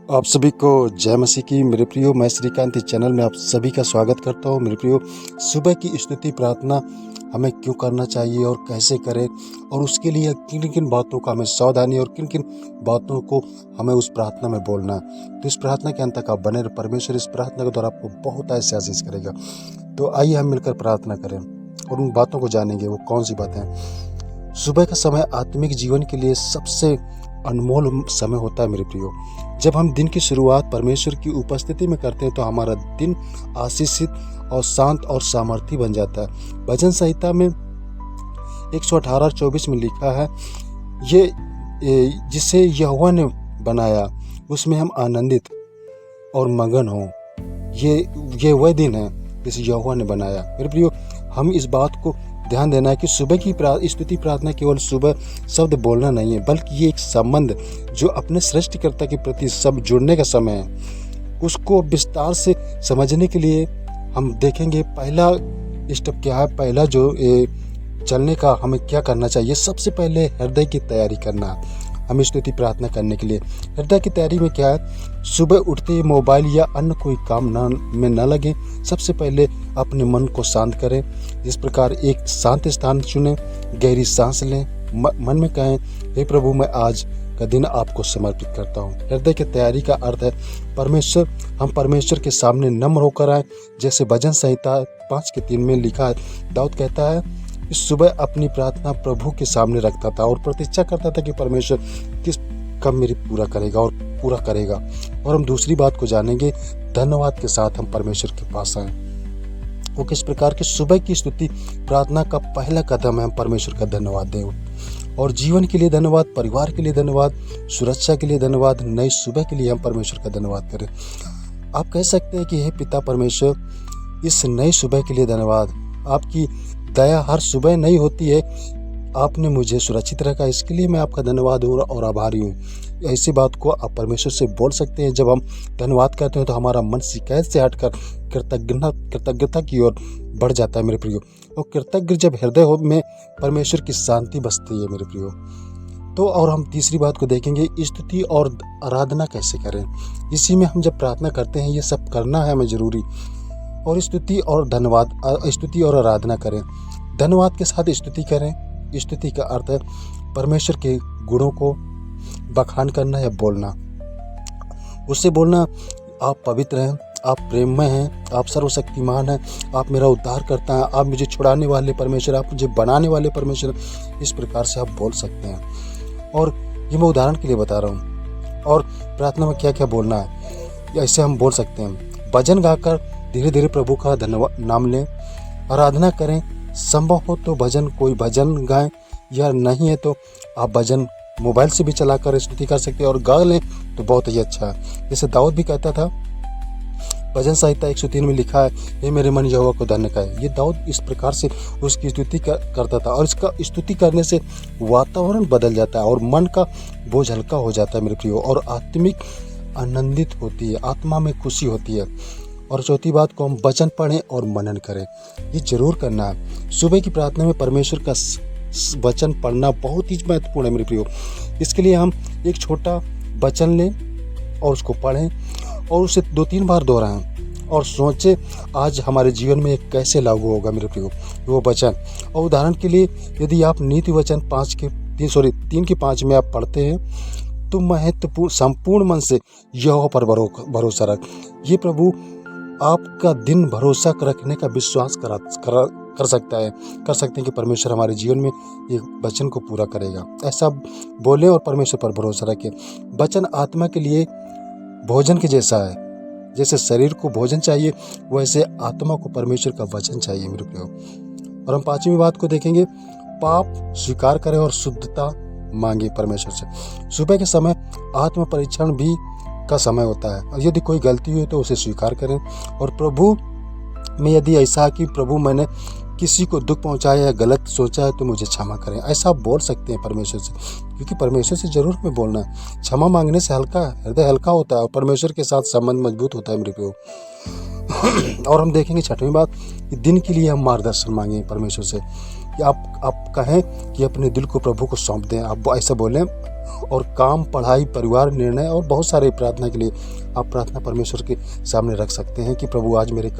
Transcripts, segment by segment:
आप सभी को जय मसीह की। मेरे प्रियो, मैं श्रीकांत इस चैनल में आप सभी का स्वागत करता हूँ। मेरे प्रियो, सुबह की स्तुति प्रार्थना हमें क्यों करना चाहिए और कैसे करें, और उसके लिए किन किन बातों का हमें सावधानी और किन किन बातों को हमें उस प्रार्थना में बोलना है। तो इस प्रार्थना के अंत तक आप बने रहे। परमेश्वर इस प्रार्थना के द्वारा आपको बहुत ऐसे आशीष करेगा। तो आइए हम मिलकर प्रार्थना करें और उन बातों को जानेंगे वो कौन सी बातें हैं। सुबह का समय आत्मिक जीवन के लिए सबसे अनमोल समय होता है मेरे प्रियो। जब हम दिन की शुरुआत परमेश्वर की उपस्थिति में करते हैं तो हमारा दिन आशीषित और शांत और सामर्थी बन जाता है। भजन संहिता में 118:24 में लिखा है, ये जिसे यहोवा ने बनाया उसमें हम आनंदित और मगन हों। ये वह दिन है जिसे यहोवा ने बनाया। मेरे प्रियो, हम इस बात को ध्यान देना है कि सुबह की स्तुति प्रार्थना केवल सुबह शब्द बोलना नहीं है, बल्कि ये एक संबंध जो अपने सृष्टिकर्ता के प्रति सब जुड़ने का समय है। उसको विस्तार से समझने के लिए हम देखेंगे पहला स्टेप क्या है। पहला जो चलने का हमें क्या करना चाहिए। सबसे पहले हृदय की तैयारी करना। हम स्तुति प्रार्थना करने के लिए हृदय की तैयारी में क्या है, सुबह उठते ही मोबाइल या अन्य कोई काम में न लगे। सबसे पहले अपने मन को शांत करें। इस प्रकार एक शांत स्थान चुनें, गहरी सांस लें, मन में कहें, हे प्रभु, मैं आज का दिन आपको समर्पित करता हूँ। हृदय की तैयारी का अर्थ है हम परमेश्वर के सामने नम्र होकर आए। जैसे भजन संहिता 5:3 में लिखा है, दाऊद कहता है, इस सुबह अपनी प्रार्थना प्रभु के सामने रखता था और प्रतीक्षा करता था कि परमेश्वर कब मेरी पूरा करेगा। और हम दूसरी बात को जानेंगे, धन्यवाद के साथ हम परमेश्वर के पास आए। वो किस प्रकार की सुबह की स्तुति प्रार्थना का पहला कदम है, हम परमेश्वर का धन्यवाद दें। और जीवन के लिए धन्यवाद, परिवार के लिए धन्यवाद, सुरक्षा के लिए धन्यवाद, नई सुबह के लिए हम परमेश्वर का धन्यवाद करें। आप कह सकते हैं कि हे पिता परमेश्वर, इस नई सुबह के लिए धन्यवाद। आपकी दया हर सुबह नहीं होती है, आपने मुझे सुरक्षित रखा, इसके लिए मैं आपका धन्यवाद और आभारी हूँ। ऐसी बात को आप परमेश्वर से बोल सकते हैं। जब हम धन्यवाद करते हैं तो हमारा मन शिकायत से हटकर कृतज्ञता की ओर बढ़ जाता है मेरे प्रियो। और कृतज्ञ जब हृदय में परमेश्वर की शांति बसती है मेरे प्रियो। तो और हम तीसरी बात को देखेंगे, स्तुति और आराधना कैसे करें। इसी में हम जब प्रार्थना करते हैं ये सब करना है हमें जरूरी। और स्तुति और आराधना करें। धन्यवाद के साथ स्तुति करें। स्तुति का अर्थ है परमेश्वर के गुणों को बखान करना या बोलना। उससे बोलना, आप पवित्र हैं, आप प्रेममय हैं, आप सर्वशक्तिमान हैं, आप मेरा उद्धार करता है, आप मुझे छुड़ाने वाले परमेश्वर, आप मुझे बनाने वाले परमेश्वर। इस प्रकार से आप बोल सकते हैं। और ये मैं उदाहरण के लिए बता रहा हूँ। और प्रार्थना में क्या क्या बोलना है, ऐसे हम बोल सकते हैं। भजन गाकर धीरे धीरे प्रभु का धन्यवाद नाम लें। आराधना करें। संभव हो तो कोई भजन गाएं, या नहीं है तो आप भजन मोबाइल से भी चलाकर स्तुति कर सकते हैं और गा लें तो बहुत ही अच्छा है। जैसे दाऊद भी कहता था, भजन संहिता 103 में लिखा है, हे मेरे मन यहोवा को धन्य कहे। ये दाऊद इस प्रकार से उसकी स्तुति करता था। और इसका स्तुति करने से वातावरण बदल जाता है और मन का बोझ हल्का हो जाता है मेरे प्रियो। और आत्मिक आनंदित होती है, आत्मा में खुशी होती है। और चौथी बात को, हम वचन पढ़ें और मनन करें। ये जरूर करना है। सुबह की प्रार्थना में परमेश्वर का वचन पढ़ना बहुत ही महत्वपूर्ण है मेरे प्रियो। इसके लिए हम एक छोटा वचन लें और उसको पढ़ें और उसे 2-3 बार दोहराएं और सोचें आज हमारे जीवन में कैसे लागू होगा मेरे प्रियो वो वचन। और उदाहरण के लिए, यदि आप नीति वचन 3:5 में आप पढ़ते हैं तो महत्वपूर्ण संपूर्ण मन से यहोवा पर भरोसा रख। ये प्रभु आपका दिन भरोसा रखने का विश्वास कर सकते हैं कि परमेश्वर हमारे जीवन में ये वचन को पूरा करेगा। ऐसा बोलें और परमेश्वर पर भरोसा रखें। वचन आत्मा के लिए भोजन के जैसा है। जैसे शरीर को भोजन चाहिए, वैसे आत्मा को परमेश्वर का वचन चाहिए मेरे प्रियो। और हम 5वीं बात को देखेंगे, पाप स्वीकार करें और शुद्धता मांगे परमेश्वर से। सुबह के समय आत्म परीक्षण भी का समय होता है। और यदि कोई गलती हुई तो उसे स्वीकार करें। और प्रभु में यदि ऐसा है कि प्रभु, मैंने किसी को दुख पहुंचाया या गलत सोचा है तो मुझे क्षमा करें, ऐसा आप बोल सकते हैं परमेश्वर से। क्योंकि परमेश्वर से जरूर हमें बोलना है। क्षमा मांगने से हृदय हल्का होता है और परमेश्वर के साथ संबंध मजबूत होता है मेरे प्रियो। और हम देखेंगे 6वीं बात, कि दिन के लिए हम मार्गदर्शन मांगे परमेश्वर से। कि आप कहें कि अपने दिल को प्रभु को सौंप दें। आप ऐसा बोलें, और काम, पढ़ाई, परिवार, निर्णय और बहुत सारे प्रार्थना के लिए आप प्रार्थना परमेश्वर के सामने रख सकते हैं कि प्रभु आज मेरे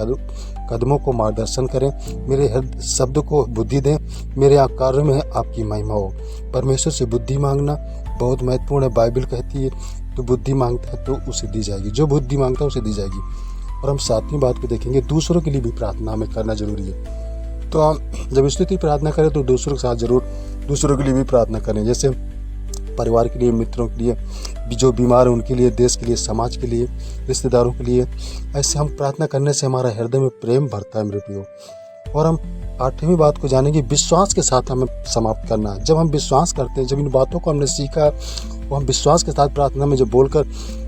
कदमों को मार्गदर्शन करें, मेरे शब्द को बुद्धि दें, मेरे कार्यों में आपकी महिमा हो। परमेश्वर से बुद्धि मांगना बहुत महत्वपूर्ण है। बाइबल कहती है तो बुद्धि मांगता है तो उसे दी जाएगी, जो बुद्धि मांगता है उसे दी जाएगी। और हम सातवीं बात को देखेंगे, दूसरों के लिए भी प्रार्थना हमें करना जरूरी है। तो हम जब स्तुति प्रार्थना करें तो दूसरों के साथ जरूर दूसरों के लिए भी प्रार्थना करें, जैसे परिवार के लिए, मित्रों के लिए, जो बीमार हैं उनके लिए, देश के लिए, समाज के लिए, रिश्तेदारों के लिए। ऐसे हम प्रार्थना करने से हमारा हृदय में प्रेम भरता है मेरे प्रियो। और हम आठवीं बात को जानेंगे, विश्वास के साथ हमें समाप्त करना है। जब हम विश्वास करते हैं, जब इन बातों को हमने सीखा वो हम विश्वास के साथ प्रार्थना में जब बोलकर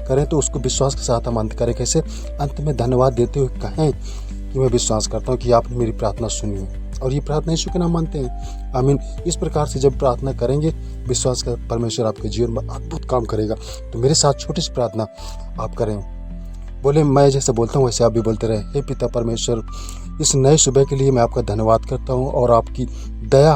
करें तो उसको विश्वास के साथ हम अंत करें। कैसे? अंत में धन्यवाद देते हुए कहें कि मैं विश्वास करता हूँ कि आपने मेरी प्रार्थना सुनी है, और ये प्रार्थना यीशु के नाम मानते हैं। आमीन। इस प्रकार से जब प्रार्थना करेंगे, विश्वास का परमेश्वर आपके जीवन में अद्भुत काम करेगा। तो मेरे साथ छोटी सी प्रार्थना आप करें। बोले, मैं जैसे बोलता हूँ वैसे आप भी बोलते रहे। हे पिता परमेश्वर, इस नए सुबह के लिए मैं आपका धन्यवाद करता हूँ, और आपकी दया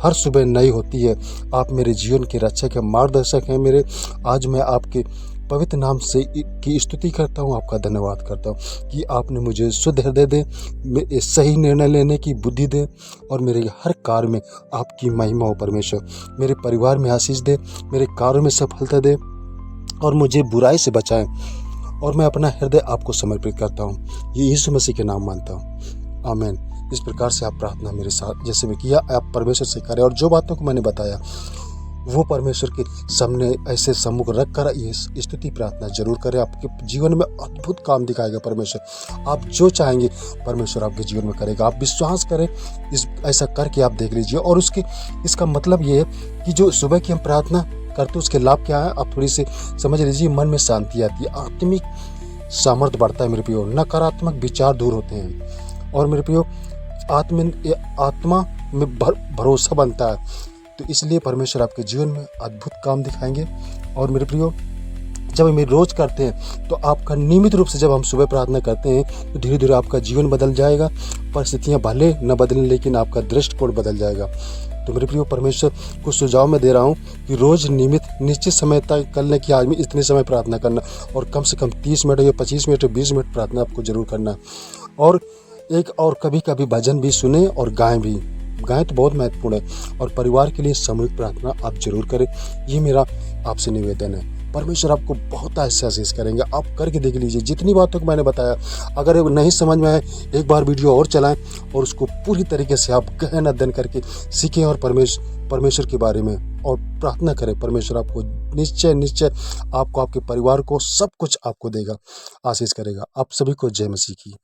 हर सुबह नई होती है। आप मेरे जीवन के रक्षक हैं, मार्गदर्शक हैं मेरे। आज मैं आपके पवित्र नाम से की स्तुति करता हूँ, आपका धन्यवाद करता हूँ कि आपने मुझे शुद्ध हृदय दे, सही निर्णय लेने की बुद्धि दे, और मेरे हर कार्य में आपकी महिमा हो परमेश्वर। मेरे परिवार में आशीष दे, मेरे कार्यों में सफलता दे, और मुझे बुराई से बचाएं। और मैं अपना हृदय आपको समर्पित करता हूँ, ये यीशु मसीह के नाम मानता हूँ। आमीन। इस प्रकार से आप प्रार्थना मेरे साथ जैसे भी किया आप परमेश्वर से करें, और जो बातों को मैंने बताया वो परमेश्वर के सामने ऐसे सम्मुख रख कर ये स्तुति प्रार्थना जरूर करें। आपके जीवन में अद्भुत काम दिखाएगा परमेश्वर। आप जो चाहेंगे परमेश्वर आपके जीवन में करेगा। आप विश्वास करें, ऐसा करके आप देख लीजिए। और इसका मतलब ये है कि जो सुबह की हम प्रार्थना करते उसके लाभ क्या है, आप थोड़ी सी समझ लीजिए। मन में शांति आती है, आत्मिक सामर्थ्य बढ़ता है मेरे प्रियो, नकारात्मक विचार दूर होते हैं, और मेरे प्रियो आत्मा में भरोसा बनता है। तो इसलिए परमेश्वर आपके जीवन में अद्भुत काम दिखाएंगे। और मेरे प्रियो, जब हम रोज करते हैं तो आपका नियमित रूप से जब हम सुबह प्रार्थना करते हैं तो धीरे धीरे आपका जीवन बदल जाएगा। परिस्थितियां भले न बदलें, लेकिन आपका दृष्टिकोण बदल जाएगा। तो मेरे प्रियो, परमेश्वर को सुझाव मैं दे रहा हूँ कि रोज निश्चित समय तय कर लें कि आज में इतने समय प्रार्थना करना, और कम से कम 30 मिनट या 25 मिनट या 20 मिनट प्रार्थना आपको जरूर करना। और कभी कभी भजन भी सुने और गाएं भी। गाएं तो बहुत महत्वपूर्ण है। और परिवार के लिए सामूहिक प्रार्थना आप जरूर करें, ये मेरा आपसे निवेदन है। परमेश्वर आपको बहुत ऐसे आशीष करेंगे। आप करके देख लीजिए। जितनी बातों को मैंने बताया, अगर नहीं समझ में आए, एक बार वीडियो और चलाएं और उसको पूरी तरीके से आप गहन अध्ययन करके सीखें, और परमेश्वर के बारे में और प्रार्थना करें। परमेश्वर आपको निश्चय आपको, आपके परिवार को सब कुछ आपको देगा, आशीष करेगा। आप सभी को जय मसीह की।